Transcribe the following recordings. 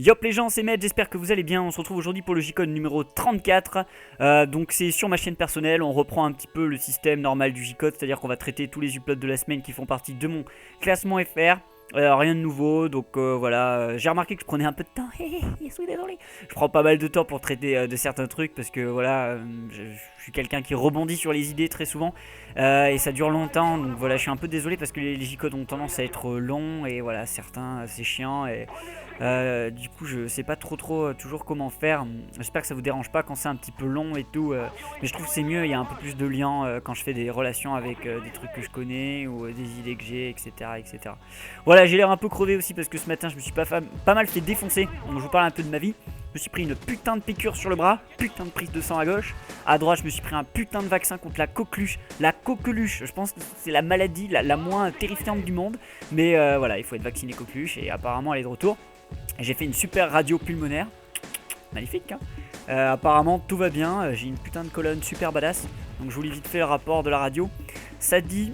Yop les gens, c'est Med, j'espère que vous allez bien. On se retrouve aujourd'hui pour le J-Code numéro 34. Donc c'est sur ma chaîne personnelle, on reprend un petit peu le système normal du J-Code, c'est-à-dire qu'on va traiter tous les uploads de la semaine qui font partie de mon classement FR. Rien de nouveau, donc voilà, j'ai remarqué que je prenais un peu de temps, je suis désolé. Je prends pas mal de temps pour traiter de certains trucs parce que voilà, je suis quelqu'un qui rebondit sur les idées très souvent et ça dure longtemps, donc voilà, je suis un peu désolé parce que les J-Codes ont tendance à être longs et voilà, certains c'est chiant et du coup je sais pas trop toujours comment faire. J'espère que ça vous dérange pas quand c'est un petit peu long et tout, mais je trouve que c'est mieux, il y a un peu plus de liens quand je fais des relations avec des trucs que je connais ou des idées que j'ai, etc. Voilà, j'ai l'air un peu crevé aussi parce que ce matin je me suis pas mal fait défoncer. Donc je vous parle un peu de ma vie. Je me suis pris une putain de piqûre sur le bras, putain de prise de sang à gauche. À droite, je me suis pris un putain de vaccin contre la coqueluche. La coqueluche, je pense que c'est la maladie la moins terrifiante du monde. Mais voilà, il faut être vacciné coqueluche et apparemment elle est de retour. J'ai fait une super radio pulmonaire. Magnifique, hein. Apparemment tout va bien, j'ai une putain de colonne super badass. Donc je vous lis vite fait le rapport de la radio. Ça dit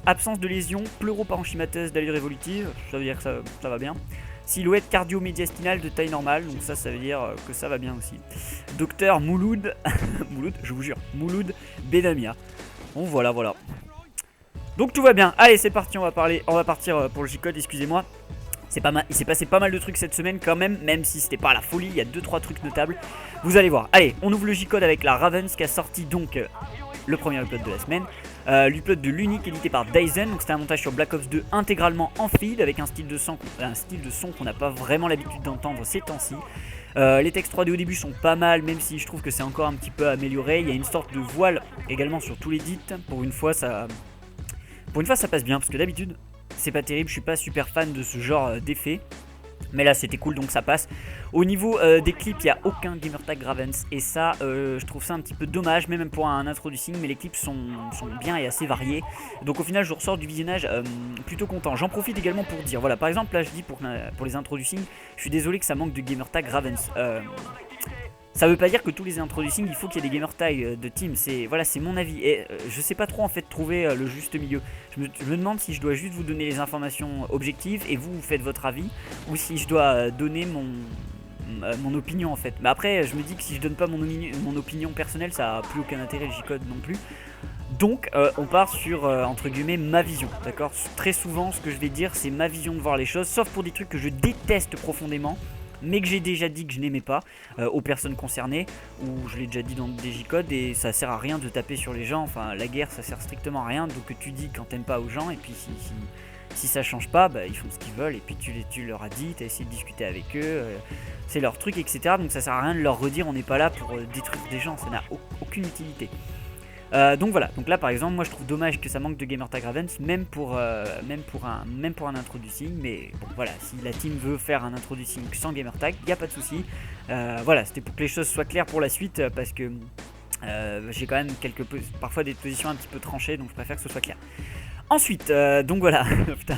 absence de lésion pleuroparenchymateuse d'allure évolutive, ça veut dire que ça va bien. Silhouette cardio-médiastinale de taille normale, donc ça veut dire que ça va bien aussi. Docteur Mouloud, Mouloud, je vous jure, Mouloud Benamia. Bon voilà. Donc tout va bien, allez c'est parti, on va partir pour le J-Code, excusez-moi. Il s'est passé pas mal de trucs cette semaine quand même si c'était pas la folie, il y a 2-3 trucs notables. Vous allez voir. Allez, on ouvre le J-Code avec la Ravens qui a sorti donc le premier upload de la semaine. L'upload de l'unique édité par Dyson, donc c'était un montage sur Black Ops 2 intégralement en feed avec un style de son qu'on n'a pas vraiment l'habitude d'entendre ces temps-ci. Les textes 3D au début sont pas mal, même si je trouve que c'est encore un petit peu amélioré. Il y a une sorte de voile également sur tous les edits. Pour une fois ça passe bien parce que d'habitude c'est pas terrible, je suis pas super fan de ce genre d'effet. Mais là c'était cool donc ça passe. Au niveau des clips il n'y a aucun gamertag Ravens et ça je trouve ça un petit peu dommage même pour un introducing, mais les clips sont bien et assez variés. Donc au final je ressors du visionnage plutôt content. J'en profite également pour dire, voilà par exemple là je dis pour les introducing, je suis désolé que ça manque de gamertag Ravens. Ça veut pas dire que tous les introducing il faut qu'il y ait des gamertags de team, c'est mon avis et je sais pas trop en fait trouver le juste milieu. Je me demande si je dois juste vous donner les informations objectives et vous faites votre avis, ou si je dois donner mon opinion en fait. Mais après je me dis que si je donne pas mon opinion personnelle ça a plus aucun intérêt le J-Code non plus. Donc on part sur entre guillemets ma vision, d'accord. Très souvent ce que je vais dire c'est ma vision de voir les choses, sauf pour des trucs que je déteste profondément mais que j'ai déjà dit que je n'aimais pas aux personnes concernées, ou je l'ai déjà dit dans des J-Codes, et ça sert à rien de taper sur les gens, enfin la guerre ça sert strictement à rien, donc tu dis quand t'aimes pas aux gens, et puis si ça change pas, bah, ils font ce qu'ils veulent, et puis tu leur as dit, t'as essayé de discuter avec eux, c'est leur truc, etc. Donc ça sert à rien de leur redire on n'est pas là pour détruire des gens, ça n'a aucune utilité. Donc voilà, donc là par exemple moi je trouve dommage que ça manque de gamertag Ravens même pour un introducing, mais bon voilà, si la team veut faire un introducing sans gamertag, y a pas de souci. Voilà, c'était pour que les choses soient claires pour la suite parce que j'ai quand même parfois des positions un petit peu tranchées, donc je préfère que ce soit clair. Ensuite, donc voilà, putain,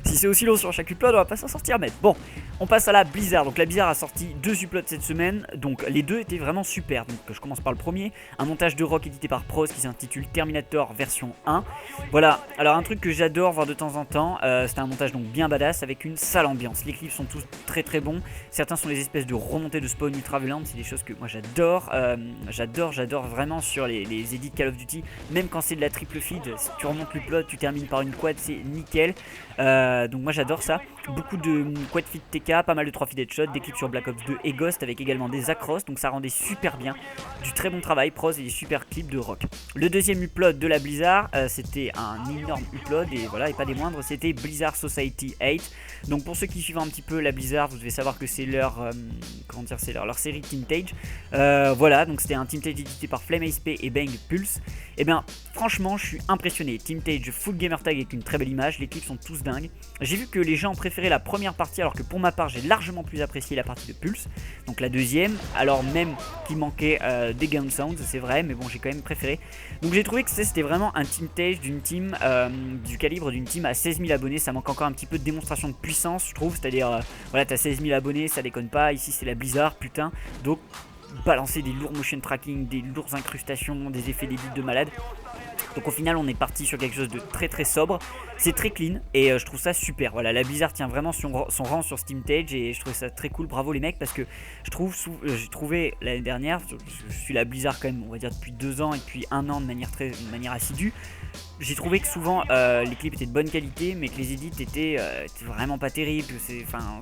si c'est aussi long sur chaque upload, on va pas s'en sortir, mais bon, on passe à la Blizzard. Donc la Blizzard a sorti 2 uploads cette semaine, donc les deux étaient vraiment super. Donc je commence par le premier, un montage de rock édité par Pros qui s'intitule Terminator version 1. Voilà, alors un truc que j'adore voir de temps en temps, c'est un montage donc bien badass avec une sale ambiance. Les clips sont tous très bons, certains sont des espèces de remontées de spawn ultra violentes, c'est des choses que moi j'adore, j'adore vraiment sur les edits Call of Duty, même quand c'est de la triple feed, si tu remontes l'upload, tu termines par une quad, c'est nickel. Donc moi j'adore ça. Beaucoup de quad feed TK, pas mal de 3 feed headshot, des clips sur Black Ops 2 et Ghost avec également des acros, donc ça rendait super bien. Du très bon travail, Pros, et des super clips de rock. Le deuxième upload de la Blizzard, c'était un énorme upload et voilà, et pas des moindres, c'était Blizzard Society 8. Donc pour ceux qui suivent un petit peu la Blizzard, vous devez savoir que c'est leur série Teamtage. Voilà, donc c'était un Teamtage édité par Flame ASP et Bang Pulse. Et bien franchement je suis impressionné. Teamtage full gamertag avec une très belle image, les clips sont tous dingues. J'ai vu que les gens préféraient la première partie alors que pour ma part j'ai largement plus apprécié la partie de Pulse. Donc la deuxième, alors même qu'il manquait des gun sounds, c'est vrai, mais bon j'ai quand même préféré. Donc j'ai trouvé que c'était vraiment un Teamtage d'une team du calibre d'une team à 16 000 abonnés. Ça manque encore un petit peu de démonstration de puissance je trouve, c'est-à-dire voilà, t'as 16 000 abonnés, ça déconne pas, ici c'est la Blizzard, putain. Donc balancer des lourds motion tracking, des lourdes incrustations, des effets d'édit de malade. Donc au final on est parti sur quelque chose de très très sobre, c'est très clean et je trouve ça super. Voilà, la Blizzard tient vraiment son rang sur Steamtage et je trouve ça très cool, bravo les mecs, parce que j'ai trouvé l'année dernière, je suis la Blizzard quand même on va dire depuis 2 ans et depuis 1 an de manière assidue. J'ai trouvé que souvent les clips étaient de bonne qualité mais que les edits étaient vraiment pas terribles,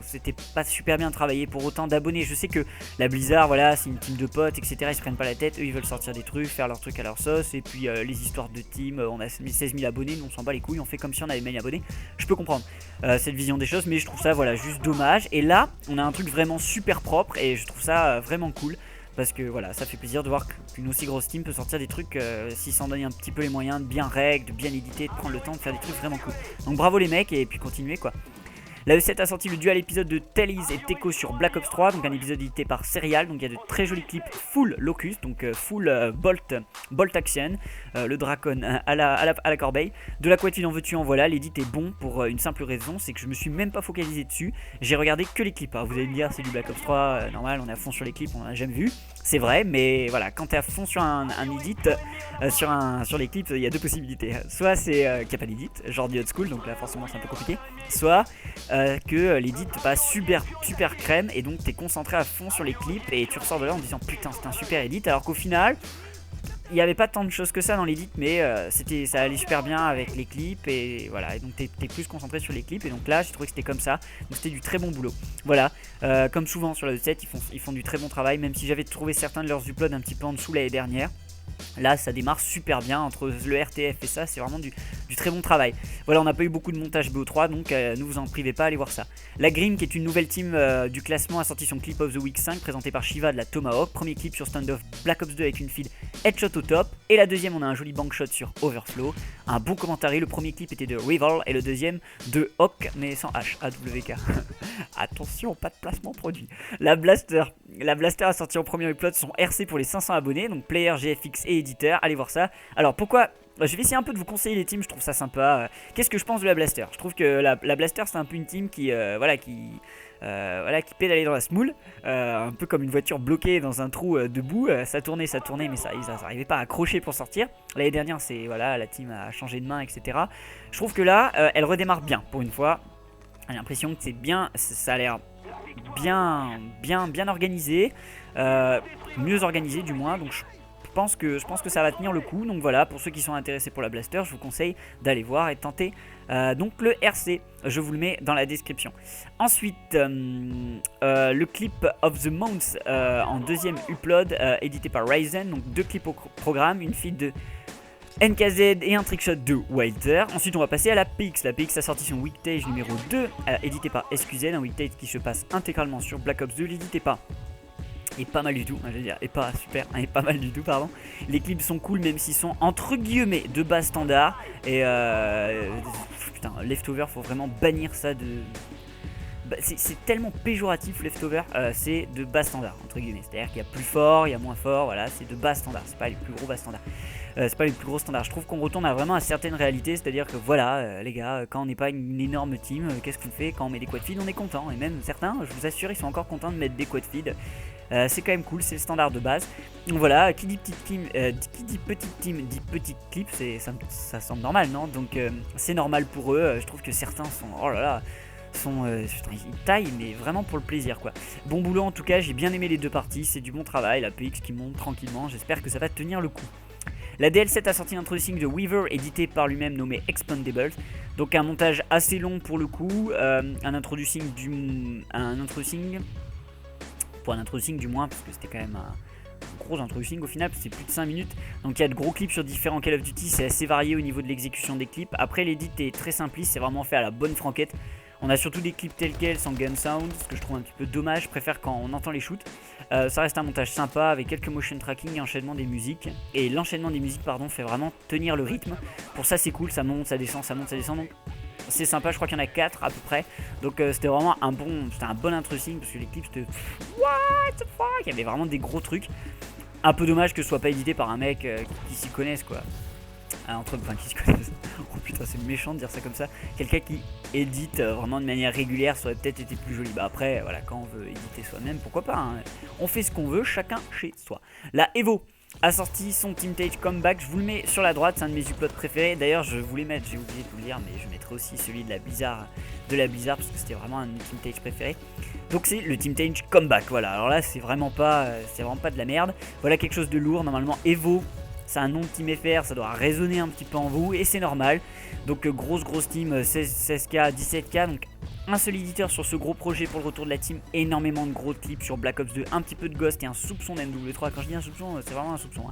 c'était pas super bien travaillé pour autant d'abonnés. Je sais que la Blizzard, voilà, c'est une team de potes, etc. Ils se prennent pas la tête, eux ils veulent sortir des trucs, faire leurs trucs à leur sauce. Et puis les histoires de team, on a 16 000 abonnés, nous on s'en bat les couilles, on fait comme si on avait 1000 abonnés. Je peux comprendre cette vision des choses, mais je trouve ça voilà juste dommage. Et là, on a un truc vraiment super propre et je trouve ça vraiment cool. Parce que voilà, ça fait plaisir de voir qu'une aussi grosse team peut sortir des trucs s'ils s'en donnent un petit peu les moyens de bien règle, de bien éditer, de prendre le temps de faire des trucs vraiment cool. Donc bravo les mecs et puis continuez quoi. La E7 a sorti le dual épisode de Tellys et Teco sur Black Ops 3, donc un épisode édité par Serial, donc il y a de très jolis clips full Locust, donc full Bolt Action, le Dracon à la corbeille. De la couette, il en veux-tu en voilà, l'édit est bon pour une simple raison, c'est que je me suis même pas focalisé dessus, j'ai regardé que les clips. Alors vous allez me dire c'est du Black Ops 3, normal, on est à fond sur les clips, on en a jamais vu, c'est vrai, mais voilà, quand t'es à fond sur un edit, sur les clips, il y a deux possibilités, soit c'est qu'il n'y a pas d'edit, genre du old school, donc là forcément c'est un peu compliqué, soit que l'édit passe super crème et donc t'es concentré à fond sur les clips et tu ressors de là en disant putain c'est un super edit, alors qu'au final il n'y avait pas tant de choses que ça dans l'edit, mais ça allait super bien avec les clips et voilà, et donc t'es plus concentré sur les clips et donc là j'ai trouvé que c'était comme ça, donc c'était du très bon boulot. Voilà, comme souvent sur la E7 ils font du très bon travail, même si j'avais trouvé certains de leurs uploads un petit peu en dessous l'année dernière. Là ça démarre super bien entre le RTF et ça, c'est vraiment du très bon travail. Voilà, on n'a pas eu beaucoup de montage BO3 donc ne vous en privez pas, allez voir ça. La Grim qui est une nouvelle team du classement a sorti son clip of the week 5 présenté par Shiva de la Tomahawk. Premier clip sur Standoff Black Ops 2 avec une feed headshot au top. Et la deuxième on a un joli bankshot sur Overflow. Un bon commentaire, le premier clip était de Rival et le deuxième de Hawk mais sans H, AWK. Attention, pas de placement produit. La Blaster a sorti en premier upload son RC pour les 500 abonnés, donc player, GFX et éditeur, allez voir ça. Alors pourquoi je vais essayer un peu de vous conseiller les teams, je trouve ça sympa. Qu'est-ce que je pense de la Blaster? Je trouve que la Blaster c'est un peu une team qui pédalait dans la smoule, un peu comme une voiture bloquée dans un trou debout, ça tournait mais ils n'arrivaient pas à accrocher pour sortir. L'année dernière la team a changé de main, etc. Je trouve que là elle redémarre bien pour une fois. J'ai l'impression que c'est bien, ça a l'air bien organisé, mieux organisé du moins, donc je pense que ça va tenir le coup. Donc voilà, pour ceux qui sont intéressés pour la Blaster, je vous conseille d'aller voir et de tenter donc le RC, je vous le mets dans la description. Ensuite le clip of the month en deuxième upload édité par Ryzen, donc 2 clips au programme, une feed de NKZ et un trickshot de Wilder. Ensuite on va passer à la PX. La PX a sorti son weektage numéro 2 édité par SQZ, un weektage qui se passe intégralement sur Black Ops 2. L'édité pas et pas mal du tout, je veux dire, et pas super, et pas mal du tout, pardon. Les clips sont cool même s'ils sont entre guillemets de base standard. Et putain, Leftover, faut vraiment bannir ça de... c'est tellement péjoratif Leftover, c'est de base standard entre guillemets, c'est-à-dire qu'il y a plus fort, il y a moins fort, voilà, c'est de base standard, c'est pas les plus gros bas standards. C'est pas les plus gros standards, je trouve qu'on retourne à vraiment à certaines réalités, c'est-à-dire que voilà les gars, quand on n'est pas une énorme team, qu'est-ce qu'on fait? Quand on met des quad feed on est content, et même certains, je vous assure, ils sont encore contents de mettre des quad feed. C'est quand même cool, c'est le standard de base. Donc voilà, qui dit petite team, dit petite clip, ça semble normal, non? Donc c'est normal pour eux, je trouve que certains sont, oh là là, ils taillent mais vraiment pour le plaisir quoi. Bon boulot en tout cas, j'ai bien aimé les deux parties, c'est du bon travail, la PX qui monte tranquillement, j'espère que ça va tenir le coup. La DL7 a sorti un introducing de Weaver édité par lui-même nommé Expandables, donc un montage assez long pour le coup, un introducing du moins, parce que c'était quand même un gros introducing au final, c'est plus de 5 minutes, donc il y a de gros clips sur différents Call of Duty, c'est assez varié au niveau de l'exécution des clips. Après l'édit est très simpliste, c'est vraiment fait à la bonne franquette. On a surtout des clips tels quels sans gun sound, ce que je trouve un petit peu dommage, je préfère quand on entend les shoots. Ça reste un montage sympa avec quelques motion tracking et enchaînement des musiques. Et l'enchaînement des musiques fait vraiment tenir le rythme. Pour ça c'est cool, ça monte, ça descend, donc c'est sympa, je crois qu'il y en a 4 à peu près. Donc c'était vraiment un bon introducing parce que les clips c'était what the fuck, il y avait vraiment des gros trucs. Un peu dommage que ce soit pas édité par un mec qui s'y connaisse quoi. Qui se connaissent. Oh putain, c'est méchant de dire ça comme ça. Quelqu'un qui édite vraiment de manière régulière, ça aurait peut-être été plus joli. Bah après, voilà, quand on veut éditer soi-même, pourquoi pas, hein. On fait ce qu'on veut, chacun chez soi. La Evo a sorti son Team Tage Comeback. Je vous le mets sur la droite, c'est un de mes uploads préférés. D'ailleurs, je voulais mettre, j'ai oublié de vous le dire, mais je mettrai aussi celui de la Blizzard, parce que c'était vraiment un de mes Team Tage préférés. Donc c'est le Team Tage Comeback, voilà. Alors là, c'est vraiment pas de la merde. Voilà quelque chose de lourd. Normalement, Evo, c'est un nom de Team FR, ça doit résonner un petit peu en vous et c'est normal. Donc grosse team, 16K, 17K, donc un seul éditeur sur ce gros projet pour le retour de la team, énormément de gros clips sur Black Ops 2, un petit peu de Ghost et un soupçon d'MW3. Quand je dis un soupçon, c'est vraiment un soupçon.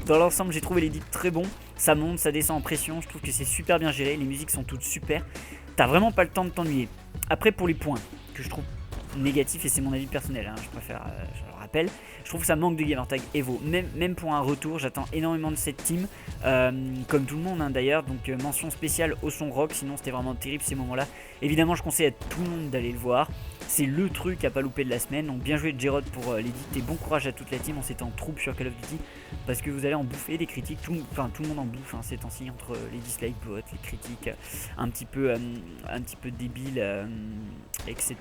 Dans l'ensemble, j'ai trouvé l'édit très bon, ça monte, ça descend en pression, je trouve que c'est super bien géré, les musiques sont toutes super, t'as vraiment pas le temps de t'ennuyer. Après pour les points que je trouve négatifs, et c'est mon avis personnel, je préfère, je le rappelle, je trouve que ça manque de gamertag Evo, même pour un retour, j'attends énormément de cette team, comme tout le monde d'ailleurs, donc mention spéciale au son rock, sinon c'était vraiment terrible ces moments là. Évidemment je conseille à tout le monde d'aller le voir, c'est le truc à pas louper de la semaine, donc bien joué Jerod pour l'édit et bon courage à toute la team, on s'était en troupe sur Call of Duty, parce que vous allez en bouffer des critiques, tout le monde en bouffe ces temps-ci, entre les dislikes bots, les critiques un petit peu débiles, etc.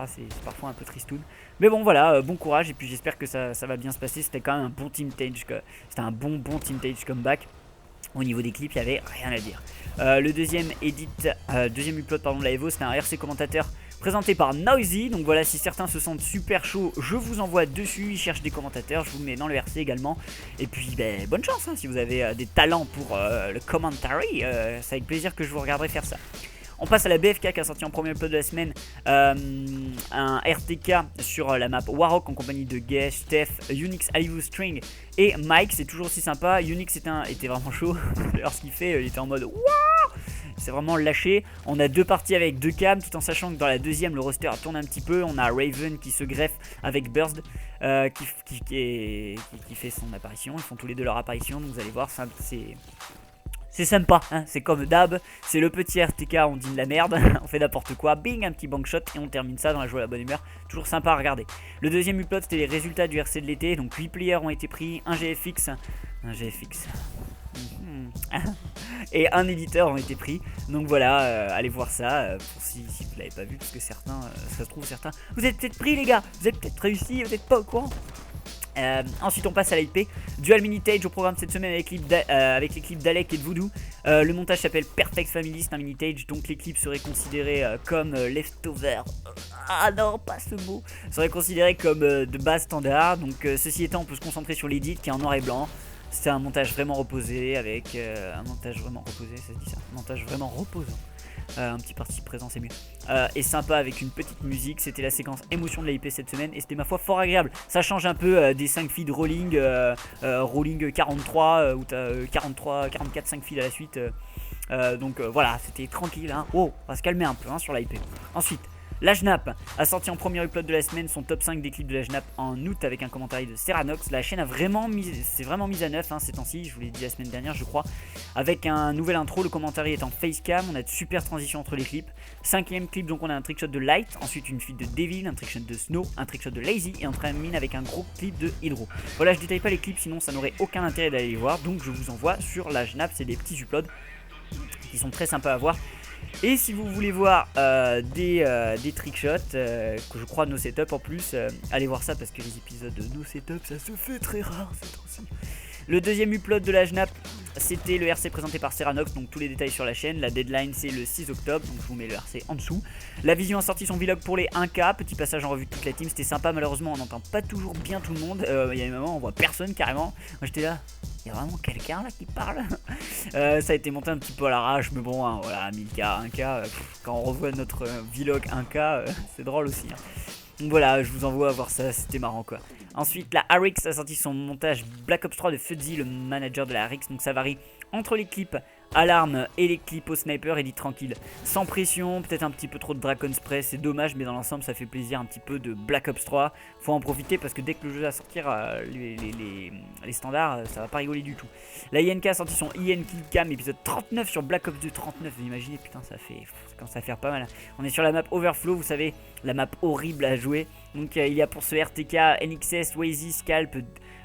C'est parfois un peu tristoun. Mais bon voilà, bon courage et puis j'espère que ça va bien se passer. C'était quand même un bon Team Tage, c'était un bon Team Tage comeback. Au niveau des clips, il n'y avait rien à dire. Le deuxième upload de la Evo, c'était un RC commentateur présenté par Noisy. Donc voilà, si certains se sentent super chauds, je vous envoie dessus. Ils cherchent des commentateurs, je vous mets dans le RC également. Et puis bonne chance si vous avez des talents pour le commentary. C'est avec plaisir que je vous regarderai faire ça. On passe à la BFK qui a sorti en premier upload de la semaine un RTK sur la map Warrock en compagnie de Gage, Steph, Unix, Alivu, String et Mike. C'est toujours aussi sympa. Unix était vraiment chaud. Alors ce qu'il fait, il était en mode wouah, c'est vraiment lâché. On a deux parties avec deux cams, tout en sachant que dans la deuxième le roster tourne un petit peu. On a Raven qui se greffe avec Burst qui fait son apparition. Ils font tous les deux leur apparition, donc vous allez voir, c'est sympa, c'est comme d'hab, c'est le petit RTK, on dit de la merde, on fait n'importe quoi, bing, un petit bank shot et on termine ça dans la joie et la bonne humeur, toujours sympa à regarder. Le deuxième upload c'était les résultats du RC de l'été, donc 8 players ont été pris, un GFX et un éditeur ont été pris, donc voilà, allez voir ça, si vous l'avez pas vu, parce que certains, ça se trouve certains, vous êtes peut-être pris les gars, vous avez peut-être réussi, vous n'êtes pas au courant. Ensuite on passe à l'IP Dual Minitage au programme cette semaine avec les clips d'Alec et de Voodoo. Le montage s'appelle Perfect Family, c'est un Minitage, donc les clips seraient considérés comme leftover. Ah non, pas ce mot. Seraient considérés comme de base standard. Donc ceci étant, on peut se concentrer sur l'édit qui est en noir et blanc. C'est un montage vraiment reposé avec un montage vraiment reposé, ça se dit ça, un montage vraiment reposant. Un petit participe présent c'est mieux, et sympa avec une petite musique. C'était la séquence émotion de la IP cette semaine et c'était ma foi fort agréable. Ça change un peu des 5 feeds rolling, rolling 43 où t'as 44, 5 feeds à la suite, donc voilà, c'était tranquille, Oh, on va se calmer un peu sur la IP. Ensuite la Jnap a sorti en premier upload de la semaine son top 5 des clips de la Jnap en août avec un commentaire de Seranox. La chaîne a vraiment c'est vraiment mise à neuf ces temps-ci, je vous l'ai dit la semaine dernière je crois, avec un nouvel intro, le commentaire est en facecam, on a de super transitions entre les clips. Cinquième clip, donc on a un trickshot de Light, ensuite une feed de Devil, un trickshot de Snow, un trickshot de Lazy et on termine avec un gros clip de Hydro. Voilà, je détaille pas les clips sinon ça n'aurait aucun intérêt d'aller les voir, donc je vous envoie sur la Jnap, c'est des petits uploads qui sont très sympas à voir. Et si vous voulez voir des trickshots, que je crois de nos setups en plus, allez voir ça parce que les épisodes de nos setups ça se fait très rare ces temps-ci. Le deuxième upload de la Jnap, c'était le RC présenté par Seranox, donc tous les détails sur la chaîne. La deadline c'est le 6 octobre, donc je vous mets le RC en dessous. La Vision a sorti son vlog pour les 1K, petit passage en revue de toute la team, c'était sympa. Malheureusement on n'entend pas toujours bien tout le monde, il y a des moments on voit personne carrément. Moi j'étais là, il y a vraiment quelqu'un là qui parle. Ça a été monté un petit peu à l'arrache, mais bon, voilà, 1000K, 1K, quand on revoit notre vlog 1K, c'est drôle aussi. Donc voilà, je vous envoie à voir ça, c'était marrant quoi. Ensuite, la Arix a sorti son montage Black Ops 3 de Fuzzy, le manager de la Arix. Donc ça varie entre les clips à l'arme et les clips au sniper, et dit tranquille, sans pression, peut-être un petit peu trop de Dragon Spray, c'est dommage, mais dans l'ensemble ça fait plaisir, un petit peu de Black Ops 3. Faut en profiter parce que dès que le jeu va sortir, les standards, ça va pas rigoler du tout. La INK a sorti son IN Kill Cam épisode 39 sur Black Ops 2 39, vous imaginez, putain ça commence à faire pas mal. On est sur la map Overflow, vous savez, la map horrible à jouer. Donc il y a pour ce RTK NXS, Wazy, Scalp,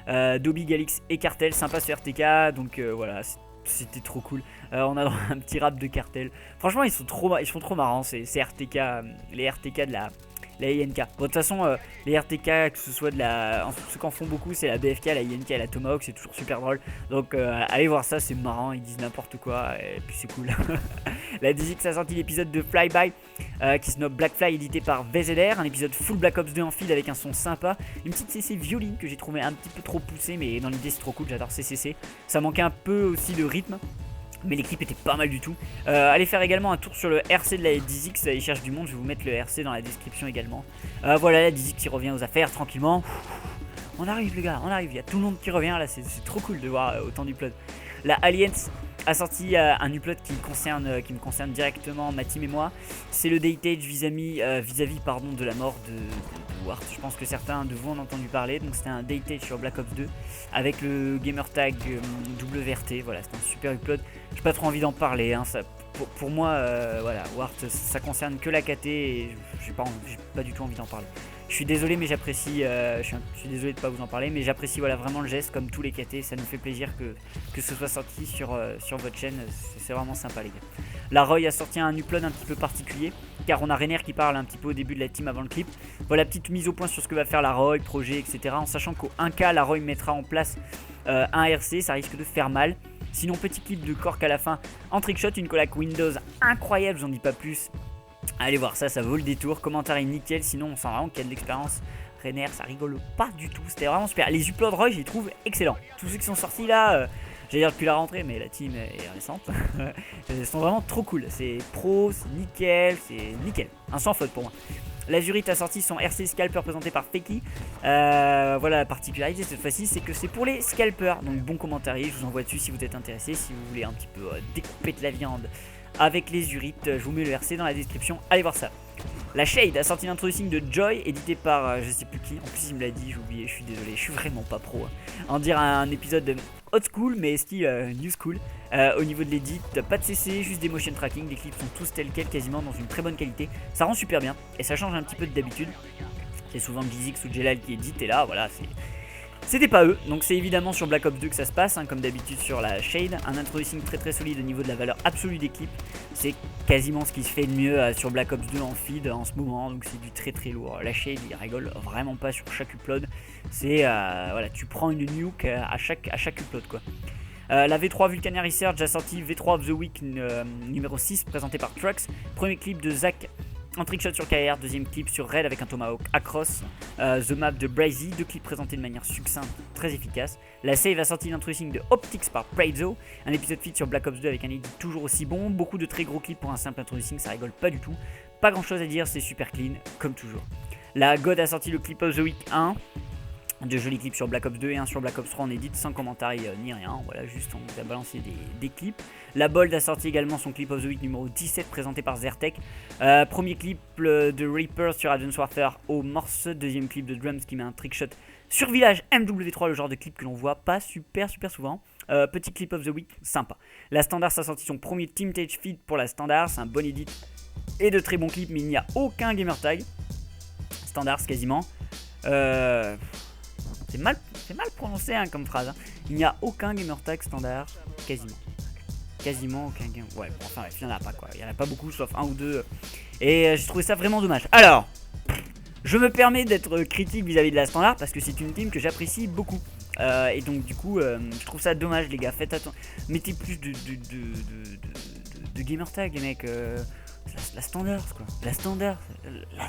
Dobby, Galix et Cartel, sympa ce RTK, donc voilà, c'était trop cool. On a un petit rap de Cartel. Franchement, ils font trop marrants ces RTK, les RTK la INK. Bon, de toute façon, les RTK, que ce soit de la. Ceux qui en font beaucoup, c'est la BFK, la INK et la Tomahawk, c'est toujours super drôle. Donc, allez voir ça, c'est marrant, ils disent n'importe quoi, et puis c'est cool. La DZX a sorti l'épisode de Flyby, qui se nomme Blackfly, édité par VZR. Un épisode full Black Ops 2 en feed avec un son sympa. Une petite CC violine que j'ai trouvé un petit peu trop poussée, mais dans l'idée, c'est trop cool, j'adore CCC. Ça manquait un peu aussi de rythme. Mais les clips étaient pas mal du tout. Allez faire également un tour sur le RC de la DZX. Ils cherchent du monde, je vais vous mettre le RC dans la description également. Voilà, la DZX qui revient aux affaires tranquillement. On arrive les gars, on arrive. Il y a tout le monde qui revient là, c'est trop cool de voir autant d'uploads. La Alliance a sorti un upload qui me concerne directement, ma team et moi. C'est le datage vis-à-vis de la mort de Wart. Je pense que certains de vous en ont entendu parler. Donc c'était un datage sur Black Ops 2 avec le gamertag WRT. Voilà, c'est un super upload. J'ai pas trop envie d'en parler. Hein. Ça, pour moi, voilà, Wart, ça concerne que la KT et j'ai pas du tout envie d'en parler. Je suis désolé, mais j'apprécie. Je suis désolé de pas vous en parler, mais j'apprécie voilà vraiment le geste comme tous les KT. Ça nous fait plaisir que ce soit sorti sur votre chaîne. C'est vraiment sympa les gars. La Roy a sorti un upload un petit peu particulier, car on a Rainer qui parle un petit peu au début de la team avant le clip. Voilà, petite mise au point sur ce que va faire la Roy, projet, etc. En sachant qu'au 1K, la Roy mettra en place un RC, ça risque de faire mal. Sinon, petit clip de Cork à la fin en trickshot, une collab Windows incroyable, j'en dis pas plus. Allez voir ça, ça vaut le détour. Commentaire est nickel, sinon on sent vraiment qu'il y a de l'expérience. Rainer, ça rigole pas du tout, c'était vraiment super. Les uploads Roy, je les trouve excellents. Tous ceux qui sont sortis là, j'allais dire depuis la rentrée, mais la team est récente. Ils sont vraiment trop cool. C'est pro, c'est nickel, un sans faute pour moi. L'Azurite a sorti son RC Scalper présenté par Feki. Voilà, la particularité cette fois-ci, c'est que c'est pour les scalpers. Donc bon commentaire, je vous envoie dessus si vous êtes intéressé, si vous voulez un petit peu découper de la viande avec les Urites. Je vous mets le RC dans la description, allez voir ça. La Shade a sorti l'introducing de Joy, édité par je sais plus qui. En plus il me l'a dit, j'ai oublié, je suis désolé, je suis vraiment pas pro. En dire un épisode de old school mais style new school. Au niveau de l'édit, pas de CC, juste des motion tracking. Les clips sont tous tels quels, quasiment dans une très bonne qualité. Ça rend super bien et ça change un petit peu de d'habitude. C'est souvent GZX ou Jelal qui édite et là voilà, c'était pas eux, donc c'est évidemment sur Black Ops 2 que ça se passe, comme d'habitude sur la Shade. Un introducing très solide au niveau de la valeur absolue des clips. C'est quasiment ce qui se fait de mieux sur Black Ops 2 en feed en ce moment, donc c'est du très lourd. La Shade, il rigole vraiment pas sur chaque upload. C'est voilà, tu prends une nuke à chaque upload quoi. La V3 Vulcania Research a sorti V3 of the Week numéro 6 présenté par Trucks. Premier clip de Zach en trickshot sur KR, deuxième clip sur Red avec un Tomahawk Across, The Map de Brazy, deux clips présentés de manière succincte, très efficace. La Save a sorti l'introducing de Optics par Praizo, un épisode feed sur Black Ops 2 avec un edit toujours aussi bon, beaucoup de très gros clips pour un simple introducing, ça rigole pas du tout, pas grand chose à dire, c'est super clean, comme toujours. La God a sorti le clip of the Week 1, de jolis clips sur Black Ops 2 et un sur Black Ops 3 en edit sans commentaire ni rien, voilà, juste on vous a balancé des clips. La Bold a sorti également son clip of the week numéro 17 présenté par Zertec. Premier clip de Reaper sur Advanced Warfare au Morse, deuxième clip de Drums qui met un trickshot sur Village MW3, le genre de clip que l'on voit pas super souvent. Petit clip of the week, sympa. La Standard a sorti son premier Team Tage feed pour la Standard, c'est un bon edit et de très bons clips mais il n'y a aucun gamertag. Standard quasiment. C'est mal prononcé hein, comme phrase. Hein. Il n'y a aucun gamertag standard, quasiment aucun game. Ouais, bon, enfin, il n'y en a pas quoi. Il n'y en a pas beaucoup, sauf un ou deux. Et j'ai trouvé ça vraiment dommage. Alors, je me permets d'être critique vis-à-vis de la standard parce que c'est une team que j'apprécie beaucoup. Et donc, du coup, je trouve ça dommage, les gars. Faites attention. Mettez plus de gamertag, les mecs. La standard quoi. La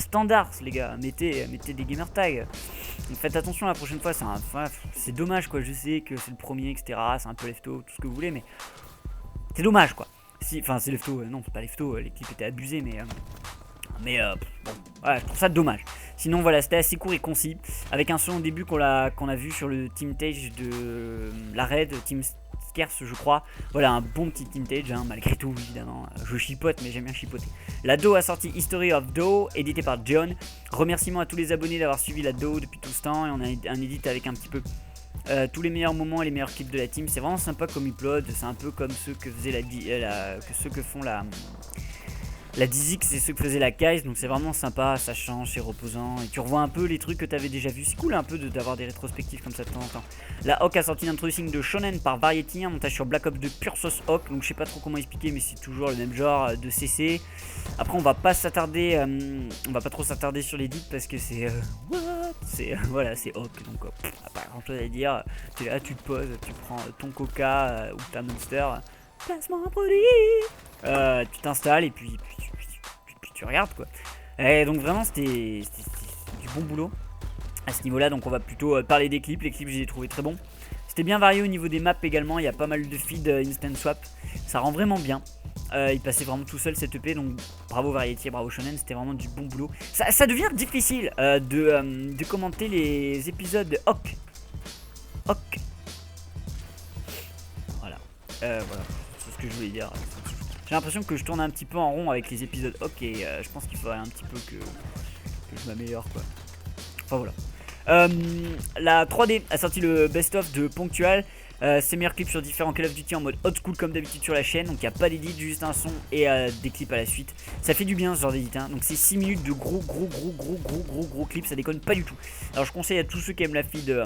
standard les gars, mettez des gamer tags. Donc faites attention la prochaine fois, c'est dommage quoi, je sais que c'est le premier etc, c'est un peu lefto, tout ce que vous voulez mais c'est dommage quoi. Enfin c'est lefto, non c'est pas lefto, l'équipe était abusée mais bon, voilà, je trouve ça dommage. Sinon voilà, c'était assez court et concis, avec un son au début qu'on a vu sur le Team Tage de la Red, Team Scarce je crois. Voilà un bon petit Team Tage hein, malgré tout évidemment. Je chipote mais j'aime bien chipoter. La Do a sorti History of Do, édité par John. Remerciements à tous les abonnés d'avoir suivi la Do depuis tout ce temps. Et on a un edit avec un petit peu tous les meilleurs moments et les meilleurs clips de la team. C'est vraiment sympa comme upload. C'est un peu comme ceux que faisait ceux que font La 10X c'est ceux que faisait la Kai's, donc c'est vraiment sympa, ça change, c'est reposant, et tu revois un peu les trucs que tu avais déjà vu. C'est cool un peu d'avoir des rétrospectives comme ça de temps en temps. La Hawk a sorti l'introducing de Shonen par Variety, un montage sur Black Ops 2 pure sauce Hawk, donc je sais pas trop comment expliquer, mais c'est toujours le même genre de CC. Après on va pas s'attarder, on va pas trop s'attarder sur l'édit parce que c'est what, c'est voilà, c'est Hawk, donc pas grand chose à dire. Tu es là, tu te poses, tu prends ton Coca ou ta Monster, placement produit, tu t'installes et puis tu regardes quoi. Et donc vraiment c'était du bon boulot à ce niveau là. Donc on va plutôt parler des clips. Les clips je les ai trouvés très bons. C'était bien varié au niveau des maps également. Il y a pas mal de feed instant swap. Ça rend vraiment bien. Il passait vraiment tout seul cette EP. Donc bravo Variety, bravo Shonen. C'était vraiment du bon boulot. Ça devient difficile de commenter les épisodes de Hawk. Voilà. Voilà. C'est ce que je voulais dire. J'ai l'impression que je tourne un petit peu en rond avec les épisodes Hawk et je pense qu'il faudrait un petit peu que je m'améliore quoi. Enfin voilà. La 3D a sorti le best-of de Ponctual. Ses meilleurs clips sur différents Call of Duty en mode old school comme d'habitude sur la chaîne. Donc il n'y a pas d'édit, juste un son et des clips à la suite. Ça fait du bien ce genre d'édit hein. Donc c'est 6 minutes de gros clips, ça déconne pas du tout. Alors je conseille à tous ceux qui aiment la feed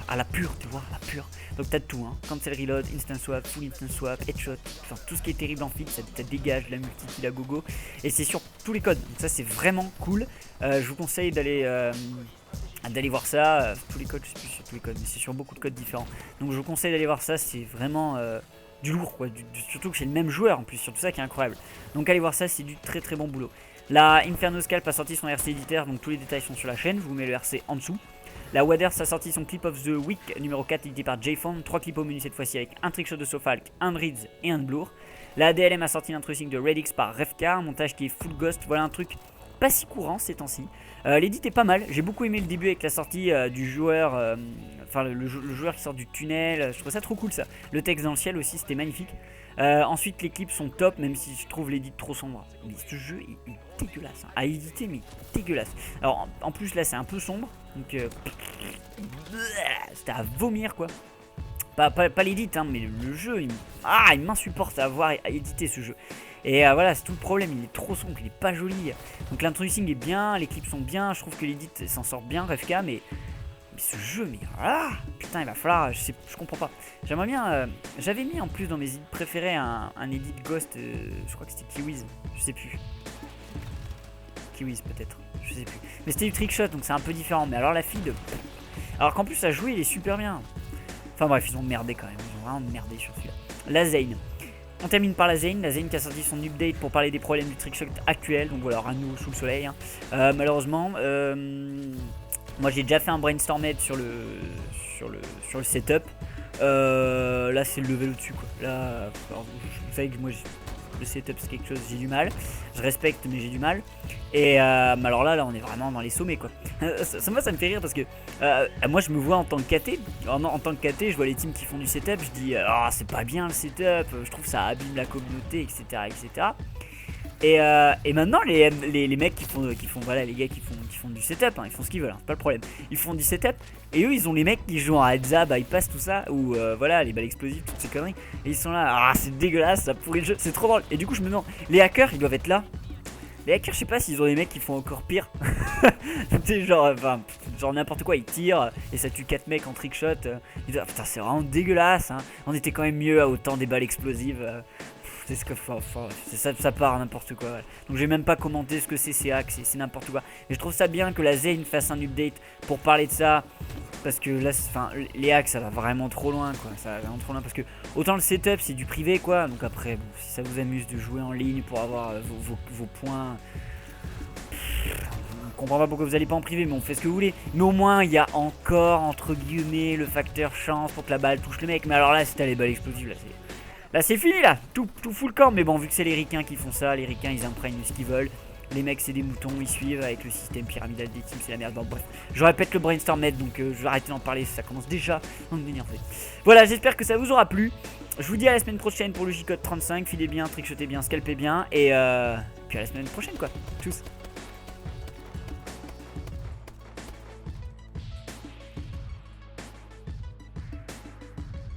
à la pure, tu vois, à la pure. Donc t'as de tout, hein. Cancel reload, instant swap, full instant swap, headshot, enfin tout ce qui est terrible en feed, ça dégage la multi-kill à gogo. Et c'est sur tous les codes, donc ça c'est vraiment cool. Je vous conseille d'aller voir ça. Tous les codes, je sais plus sur tous les codes, mais c'est sur beaucoup de codes différents. Donc je vous conseille d'aller voir ça, c'est vraiment du lourd quoi, surtout que c'est le même joueur en plus, surtout ça qui est incroyable. Donc allez voir ça, c'est du très bon boulot. La Inferno Scalp a sorti son RC éditaire, donc tous les détails sont sur la chaîne, je vous mets le RC en dessous. La Waders a sorti son Clip of the Week numéro 4 édité par J-Phone, 3 clips au menu cette fois-ci avec un trickshot de Sofalk, un de Reeds et un de Blur. La DLM a sorti l'introducing de Redix par Refka, un montage qui est full ghost, voilà un truc pas si courant ces temps-ci. L'édit est pas mal, j'ai beaucoup aimé le début avec la sortie du joueur, enfin le joueur qui sort du tunnel, je trouve ça trop cool ça. Le texte dans le ciel aussi, c'était magnifique. Ensuite les clips sont top, même si je trouve l'édit trop sombre. Mais ce jeu est dégueulasse, hein. À éditer mais dégueulasse. Alors en plus là c'est un peu sombre, donc c'était à vomir quoi. Pas l'édit hein, mais le jeu il m'insupporte à avoir à éditer ce jeu. Et voilà, c'est tout le problème, il est trop sombre, il est pas joli. Donc l'introducing est bien, les clips sont bien, je trouve que l'édit s'en sort bien, Refka, mais ce jeu, mais putain, il va falloir, je comprends pas. J'aimerais bien, j'avais mis en plus dans mes edits préférés un edit Ghost, je crois que c'était Kiwis, je sais plus. Kiwis peut-être, je sais plus. Mais c'était du trickshot, donc c'est un peu différent. Mais alors la feed, alors qu'en plus à jouer, il est super bien. Enfin bref, ils ont merdé quand même, ils ont vraiment merdé sur celui-là. La Zane. On termine par la Zane qui a sorti son update pour parler des problèmes du trickshot actuel. Donc voilà, rien de nouveau sous le soleil hein. Malheureusement, moi j'ai déjà fait un brainstorm sur le setup. Là c'est le level au-dessus quoi. Là, alors, vous savez que moi le setup c'est quelque chose, j'ai du mal. Je respecte mais j'ai du mal. Et alors là on est vraiment dans les sommets quoi. Ça me fait rire parce que moi je me vois en tant que KT. En tant que KT je vois les teams qui font du setup. Je dis c'est pas bien le setup. Je trouve ça abîme la communauté etc. Et maintenant les mecs qui font voilà, les gars qui font du setup hein, ils font ce qu'ils veulent hein, c'est pas le problème. Ils font du setup et eux ils ont les mecs qui jouent en heads-up, bypass tout ça ou voilà les balles explosives toutes ces conneries et ils sont là c'est dégueulasse, ça pourrit le jeu, c'est trop drôle. Et du coup je me demande, les hackers ils doivent être là. Les hackers je sais pas s'ils ont des mecs qui font encore pire. Tu sais genre n'importe quoi, ils tirent et ça tue 4 mecs en trickshot. Putain c'est vraiment dégueulasse hein. On était quand même mieux à autant des balles explosives. C'est ce que ça part n'importe quoi. Ouais. Donc j'ai même pas commenté ce que c'est hack, c'est n'importe quoi. Et je trouve ça bien que la Zane fasse un update pour parler de ça. Parce que là, les hacks ça va vraiment trop loin quoi. Ça va vraiment trop loin parce que autant le setup c'est du privé quoi. Donc après, bon, si ça vous amuse de jouer en ligne pour avoir vos points. Je comprends pas pourquoi vous allez pas en privé, mais on fait ce que vous voulez. Mais au moins il y a encore entre guillemets le facteur chance pour que la balle touche le mec. Mais alors là, si t'as les balles explosives, là c'est fini là, tout full camp. Mais bon, vu que c'est les ricains qui font ça, les ricains ils imprègnent ce qu'ils veulent. Les mecs c'est des moutons, ils suivent avec le système pyramidal des teams, c'est la merde. Bon bref, je répète le brainstorm net, donc je vais arrêter d'en parler, ça commence déjà à m'énerver. Voilà, j'espère que ça vous aura plu. Je vous dis à la semaine prochaine pour le J-Code 35, filez bien, trickshotez bien, scalpez bien. Et puis à la semaine prochaine quoi, tchuss.